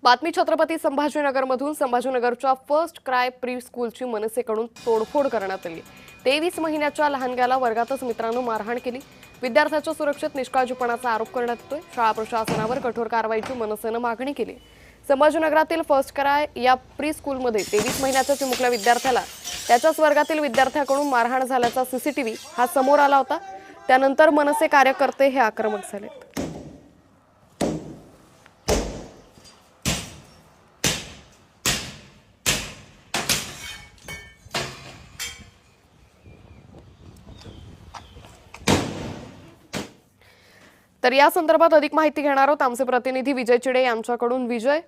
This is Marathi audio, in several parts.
बातमी छत्रपती संभाजीनगरमधून संभाजीनगरच्या फर्स्ट क्राय प्री स्कूलची मनसेकडून तोडफोड करण्यात आली। 23 महिन्याच्या लहानग्याला वर्गातच मित्रांनो मारहाण केली। विद्यार्थ्याच्या सुरक्षेत निष्काळजीपणाचा आरोप करण्यात येतोय। शाळा प्रशासनावर कठोर कारवाईची मनसेने मागणी केली। संभाजीनगरातील फर्स्ट क्राय या प्री स्कूलमध्ये 23 महिन्याच्या चिमुकल्या विद्यार्थ्याला त्याच्याच वर्गातील विद्यार्थ्याकडून मारहाण झाल्याचा सीसीटीव्ही हा समोर आला होता। त्यानंतर मनसे कार्यकर्ते हे आक्रमक झाले। तर या संदर्भात अधिक माहिती घेणार आहोत आमचे प्रतिनिधी विजय चिडे यांच्याकडून। विजय,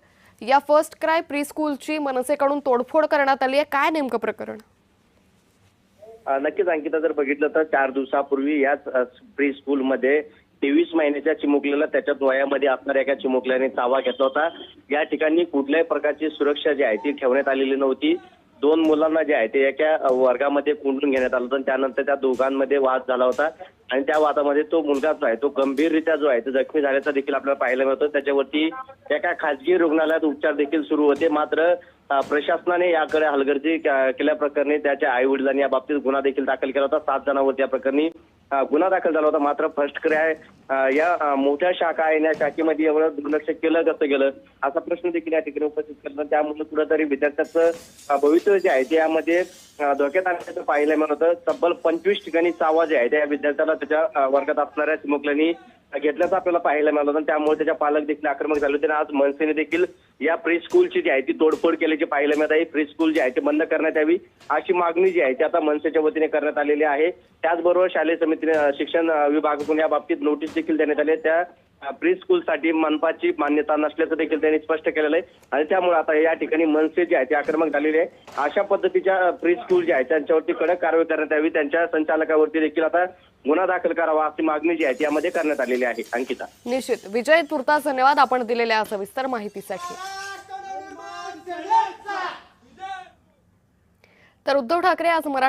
या फर्स्ट क्राय प्री स्कूलची मनसेकडून तोडफोड करण्यात आली आहे, काय नेमकं प्रकरण? नक्कीच अंकिता, जर बघितलं तर 4 दिवसापूर्वी याच प्री स्कूलमध्ये 23 महिन्याच्या चिमुकल्याला त्याच्याच वयामध्ये असणाऱ्या एका चिमुकल्याने चावा घेतला होता। या ठिकाणी कुठल्याही प्रकारची सुरक्षा जी आहे ती ठेवण्यात आलेली नव्हती। 2 मुलांना जे आहे ते एका वर्गामध्ये कोंडून घेण्यात आलं होतं। त्यानंतर त्या दोघांमध्ये वाद झाला होता आणि त्या वादामध्ये तो मुलगा जो आहे तो गंभीररित्या जो आहे तो जखमी झाल्याचा देखील आपल्याला पाहायला मिळतो। त्याच्यावरती एका खासगी रुग्णालयात उपचार देखील सुरू होते। मात्र प्रशासनाने याकडे हलगर्जी केल्याप्रकरणी त्याच्या आई वडिलांनी या बाबतीत गुन्हा देखील दाखल केला होता। 7 जणांवरती या प्रकरणी गुन्हा दाखल झाला होता। मात्र फर्स्ट क्राय या मोठ्या शाखा आहे, या शाखेमध्ये एवढं दुर्लक्ष केलं कसं गेलं असा प्रश्न देखील या ठिकाणी उपस्थित केला। त्यामुळे कुठेतरी विद्यार्थ्याचं भवितव्य जे आहे त्यामध्ये धोक्यात आणण्याचं पाहायला मिळत होतं। तब्बल 25 ठिकाणी चावा जे आहे त्या विद्यार्थ्याला त्याच्या वर्गात असणाऱ्या चिमुकल्यांनी घेतल्याचं आपल्याला पाहायला मिळालं होतं। त्यामुळे त्याच्या पालक देखील आक्रमक झाले होते। आज मनसेने देखील या प्री स्कूलची जी आहे ती तोडफोड केल्याची पाहायला मिळत आहे। प्री स्कूल जी आहे ती बंद करण्यात यावी अशी मागणी जी आहे ती आता मनसेच्या वतीने करण्यात आलेली आहे। त्याचबरोबर शालेय समितीने शिक्षण विभागाकडून या बाबतीत नोटीस देखील देण्यात आली। त्या प्री स्कूलसाठी मनपाची मान्यता नसल्याचं देखील त्यांनी स्पष्ट केलेलं आहे आणि त्यामुळे आता या ठिकाणी मनसे जे आहे ते आक्रमक झालेले आहे। अशा पद्धतीच्या प्री स्कूल जे आहे त्यांच्यावरती कडक कारवाई करण्यात यावी, त्यांच्या संचालकावरती देखील आता गुन्हा दाखल करावा अशी मागणी जी आहे त्यामध्ये करण्यात आलेली आहे। अंकिता, निश्चित विजय, तुर्तास धन्यवाद आपण दिलेल्या सविस्तर माहितीसाठी। तर उद्धव ठाकरे आज मराठा